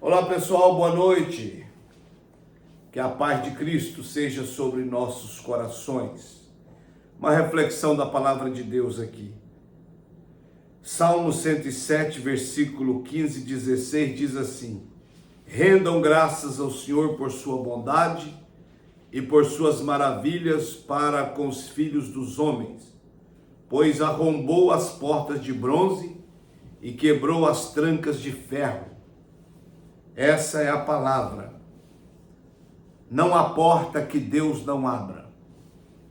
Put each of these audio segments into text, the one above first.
Olá pessoal, boa noite. Que a paz de Cristo seja sobre nossos corações. Uma reflexão da palavra de Deus aqui. Salmo 107, versículo 15 e 16 diz assim: Rendam graças ao Senhor por sua bondade e por suas maravilhas para com os filhos dos homens, pois arrombou as portas de bronze e quebrou as trancas de ferro. Essa é a palavra. Não há porta que Deus não abra,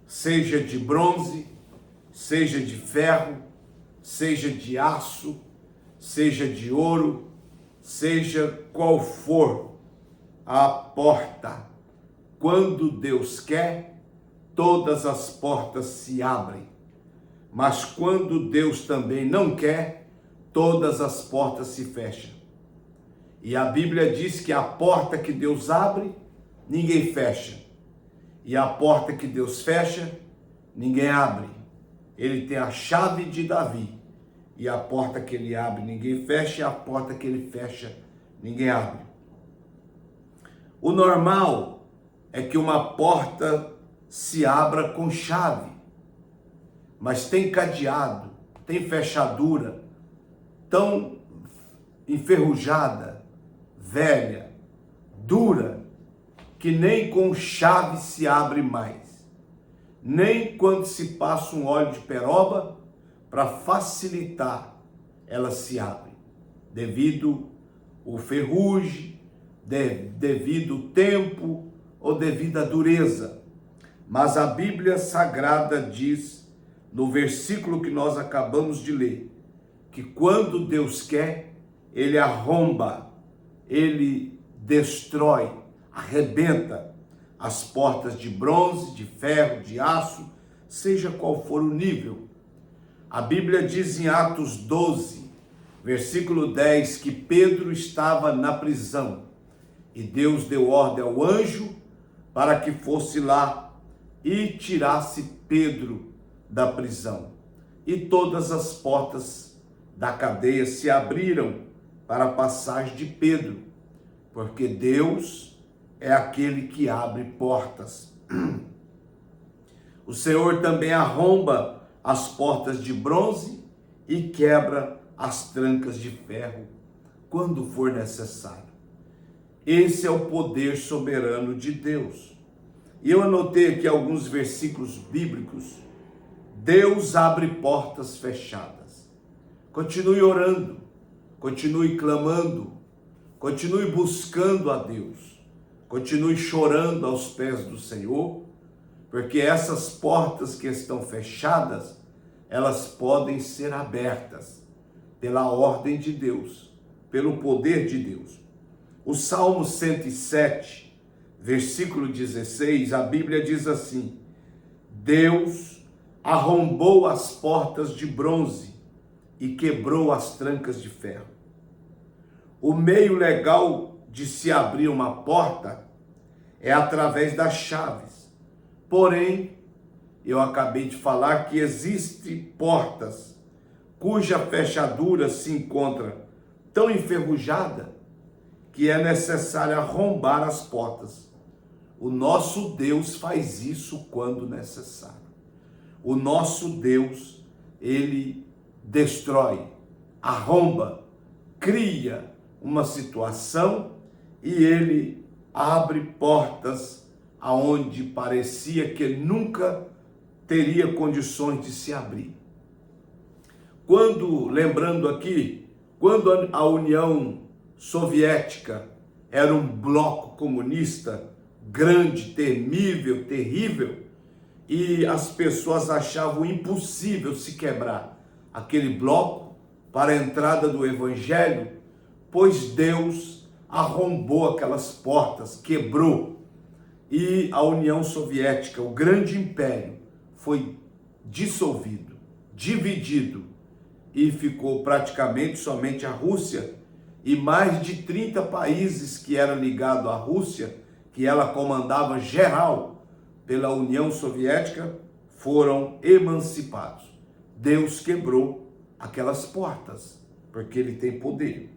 seja de bronze, seja de ferro, seja de aço, seja de ouro, seja qual for a porta. Quando Deus quer, todas as portas se abrem. Mas quando Deus também não quer, todas as portas se fecham. E a Bíblia diz que a porta que Deus abre, ninguém fecha. E a porta que Deus fecha, ninguém abre. Ele tem a chave de Davi. E a porta que ele abre, ninguém fecha. E a porta que ele fecha, ninguém abre. O normal é que uma porta se abra com chave. Mas tem cadeado, tem fechadura tão enferrujada, velha, dura, que nem com chave se abre mais. Nem quando se passa um óleo de peroba, para facilitar, ela se abre. Devido ao ferrugem, devido ao tempo ou devido à dureza. Mas a Bíblia Sagrada diz, no versículo que nós acabamos de ler, que quando Deus quer, Ele arromba, Ele destrói, arrebenta as portas de bronze, de ferro, de aço, seja qual for o nível. A Bíblia diz em Atos 12, versículo 10, que Pedro estava na prisão e Deus deu ordem ao anjo para que fosse lá e tirasse Pedro da prisão. E todas as portas da cadeia se abriram para a passagem de Pedro, porque Deus é aquele que abre portas. O Senhor também arromba as portas de bronze e quebra as trancas de ferro, quando for necessário. Esse é o poder soberano de Deus. E eu anotei aqui alguns versículos bíblicos. Deus abre portas fechadas. Continue orando, continue clamando, continue buscando a Deus, continue chorando aos pés do Senhor, porque essas portas que estão fechadas, elas podem ser abertas pela ordem de Deus, pelo poder de Deus. O Salmo 107, versículo 16, a Bíblia diz assim: Deus arrombou as portas de bronze e quebrou as trancas de ferro. O meio legal de se abrir uma porta é através das chaves. Porém, eu acabei de falar que existem portas cuja fechadura se encontra tão enferrujada que é necessário arrombar as portas. O nosso Deus faz isso quando necessário. O nosso Deus, Ele destrói, arromba, cria uma situação e Ele abre portas aonde parecia que nunca teria condições de se abrir. Lembrando aqui, quando a União Soviética era um bloco comunista grande, temível, terrível, e as pessoas achavam impossível se quebrar aquele bloco para a entrada do Evangelho, pois Deus arrombou aquelas portas, quebrou, e a União Soviética, o grande império, foi dissolvido, dividido, e ficou praticamente somente a Rússia, e mais de 30 países que eram ligados à Rússia, que ela comandava geral pela União Soviética, foram emancipados. Deus quebrou aquelas portas, porque Ele tem poder.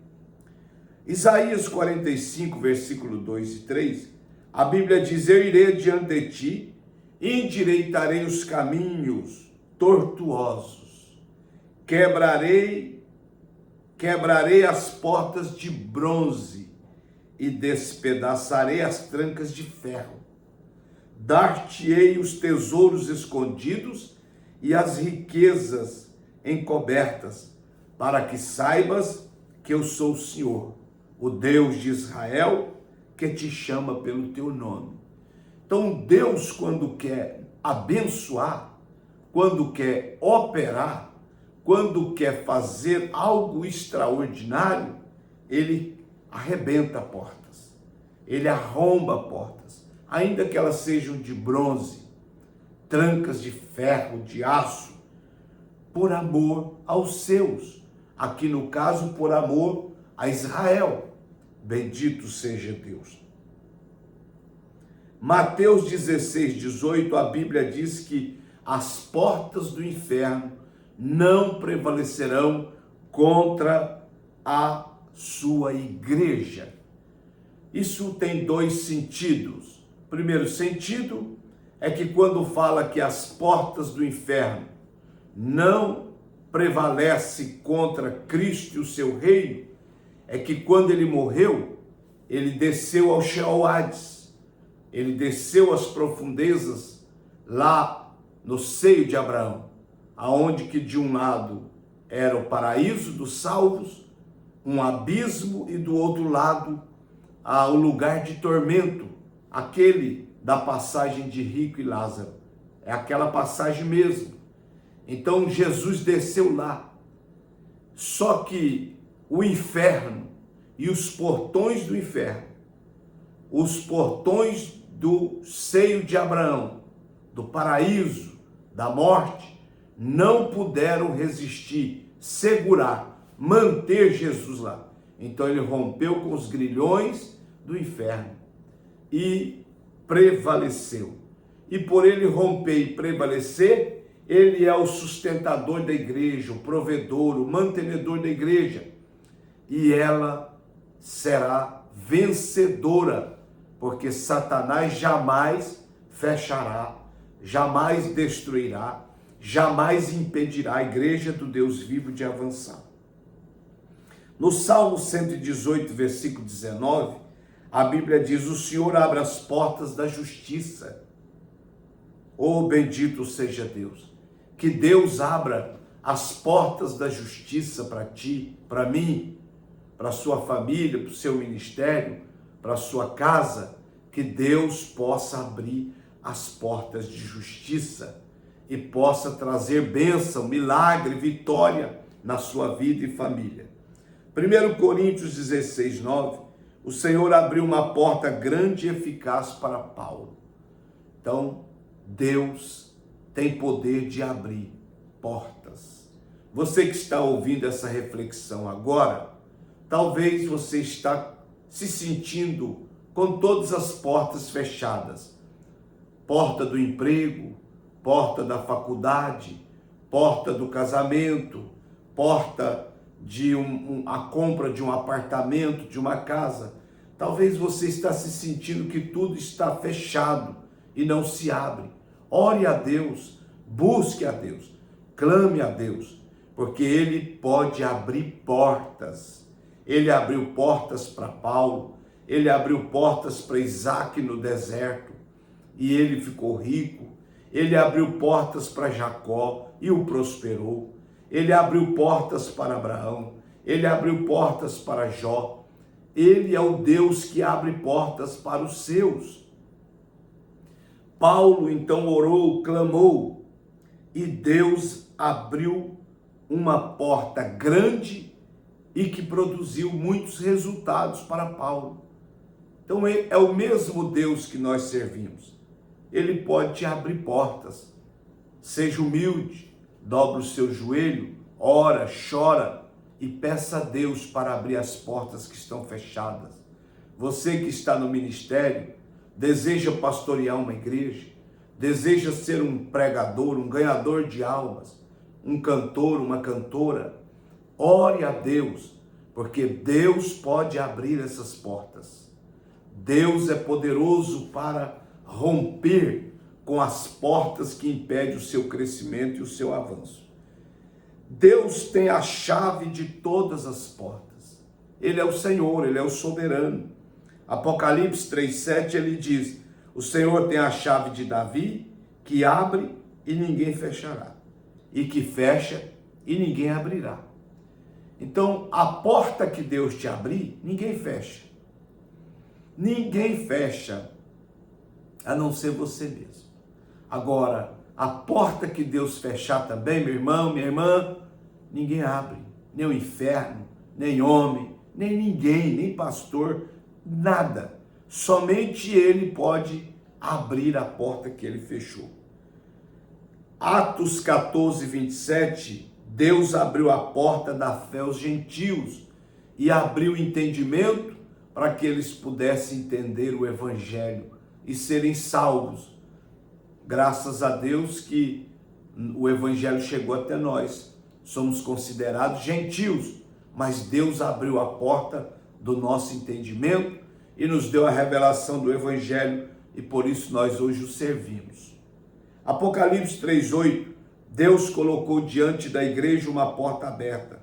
Isaías 45, versículo 2 e 3, a Bíblia diz: eu irei diante de ti, endireitarei os caminhos tortuosos, quebrarei as portas de bronze e despedaçarei as trancas de ferro. Dar-te-ei os tesouros escondidos e as riquezas encobertas, para que saibas que eu sou o Senhor, o Deus de Israel, que te chama pelo teu nome. Então Deus, quando quer abençoar, quando quer operar, quando quer fazer algo extraordinário, ele arrebenta portas, ele arromba portas, ainda que elas sejam de bronze, trancas de ferro, de aço, por amor aos seus, aqui no caso por amor a Israel. Bendito seja Deus. Mateus 16, 18, a Bíblia diz que as portas do inferno não prevalecerão contra a sua igreja. Isso tem dois sentidos. O primeiro sentido é que quando fala que as portas do inferno não prevalecem contra Cristo e o seu reino, é que quando ele morreu, ele desceu ao Sheol Hades, ele desceu às profundezas lá no seio de Abraão, aonde que de um lado era o paraíso dos salvos, um abismo, e do outro lado o lugar de tormento, aquele da passagem de Rico e Lázaro, é aquela passagem mesmo. Então Jesus desceu lá, só que o inferno e os portões do inferno, os portões do seio de Abraão, do paraíso, da morte, não puderam resistir, segurar, manter Jesus lá. Então ele rompeu com os grilhões do inferno e prevaleceu. E por ele romper e prevalecer, ele é o sustentador da igreja, o provedor, o mantenedor da igreja. E ela será vencedora, porque Satanás jamais fechará, jamais destruirá, jamais impedirá a igreja do Deus vivo de avançar. No Salmo 118, versículo 19, a Bíblia diz: o Senhor abre as portas da justiça. Oh, bendito seja Deus. Que Deus abra as portas da justiça para ti, para mim, para a sua família, para o seu ministério, para a sua casa. Que Deus possa abrir as portas de justiça e possa trazer bênção, milagre, vitória na sua vida e família. 1 Coríntios 16, 9, o Senhor abriu uma porta grande e eficaz para Paulo. Então, Deus tem poder de abrir portas. Você que está ouvindo essa reflexão agora, talvez você está se sentindo com todas as portas fechadas. Porta do emprego, porta da faculdade, porta do casamento, porta de a compra de um apartamento, de uma casa. Talvez você está se sentindo que tudo está fechado e não se abre. Ore a Deus, busque a Deus, clame a Deus, porque Ele pode abrir portas. Ele abriu portas para Paulo, Ele abriu portas para Isaac no deserto, e ele ficou rico. Ele abriu portas para Jacó e o prosperou. Ele abriu portas para Abraão, ele abriu portas para Jó. Ele é o Deus que abre portas para os seus. Paulo então orou, clamou, e Deus abriu uma porta grande e que produziu muitos resultados para Paulo. Então é o mesmo Deus que nós servimos. Ele pode te abrir portas. Seja humilde, dobre o seu joelho, ora, chora e peça a Deus para abrir as portas que estão fechadas. Você que está no ministério, deseja pastorear uma igreja, deseja ser um pregador, um ganhador de almas, um cantor, uma cantora, ore a Deus, porque Deus pode abrir essas portas. Deus é poderoso para romper com as portas que impedem o seu crescimento e o seu avanço. Deus tem a chave de todas as portas. Ele é o Senhor, Ele é o soberano. Apocalipse 3,7 ele diz: o Senhor tem a chave de Davi, que abre e ninguém fechará, e que fecha e ninguém abrirá. Então, a porta que Deus te abrir, ninguém fecha. Ninguém fecha, a não ser você mesmo. Agora, a porta que Deus fechar também, meu irmão, minha irmã, ninguém abre. Nem o inferno, nem homem, nem ninguém, nem pastor, nada. Somente Ele pode abrir a porta que Ele fechou. Atos 14, 27, Deus abriu a porta da fé aos gentios e abriu o entendimento para que eles pudessem entender o Evangelho e serem salvos. Graças a Deus que o Evangelho chegou até nós. Somos considerados gentios, mas Deus abriu a porta do nosso entendimento e nos deu a revelação do Evangelho e por isso nós hoje o servimos. Apocalipse 3,8, Deus colocou diante da igreja uma porta aberta,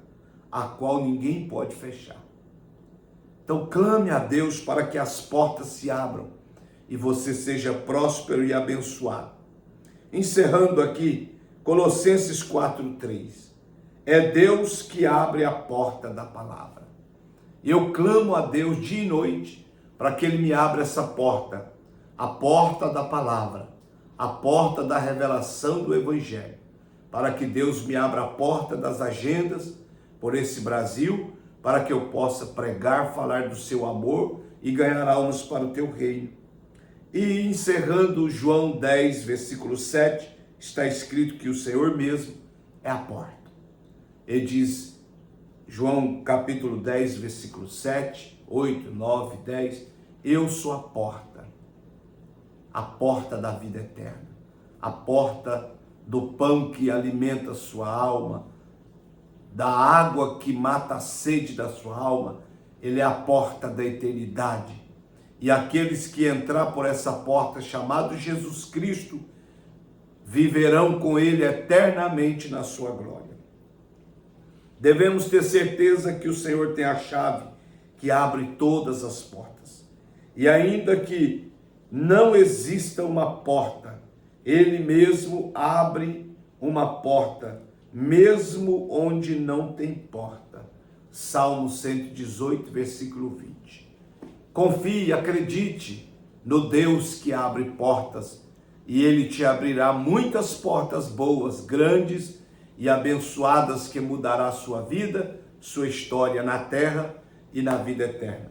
a qual ninguém pode fechar. Então clame a Deus para que as portas se abram e você seja próspero e abençoado. Encerrando aqui, Colossenses 4,3. É Deus que abre a porta da palavra. Eu clamo a Deus dia e noite para que Ele me abra essa porta, a porta da palavra, a porta da revelação do Evangelho, para que Deus me abra a porta das agendas por esse Brasil, para que eu possa pregar, falar do seu amor e ganhar almas para o teu reino. E encerrando João 10, versículo 7, está escrito que o Senhor mesmo é a porta. Ele diz, João capítulo 10, versículo 7, 8, 9, 10, eu sou a porta da vida eterna, a porta do pão que alimenta a sua alma, da água que mata a sede da sua alma. Ele é a porta da eternidade. E aqueles que entrar por essa porta, chamado Jesus Cristo, viverão com Ele eternamente na sua glória. Devemos ter certeza que o Senhor tem a chave que abre todas as portas. E ainda que não exista uma porta, Ele mesmo abre uma porta, mesmo onde não tem porta. Salmo 118, versículo 20. Confie, acredite no Deus que abre portas e Ele te abrirá muitas portas boas, grandes e abençoadas que mudará a sua vida, sua história na terra e na vida eterna.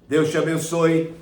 Deus te abençoe.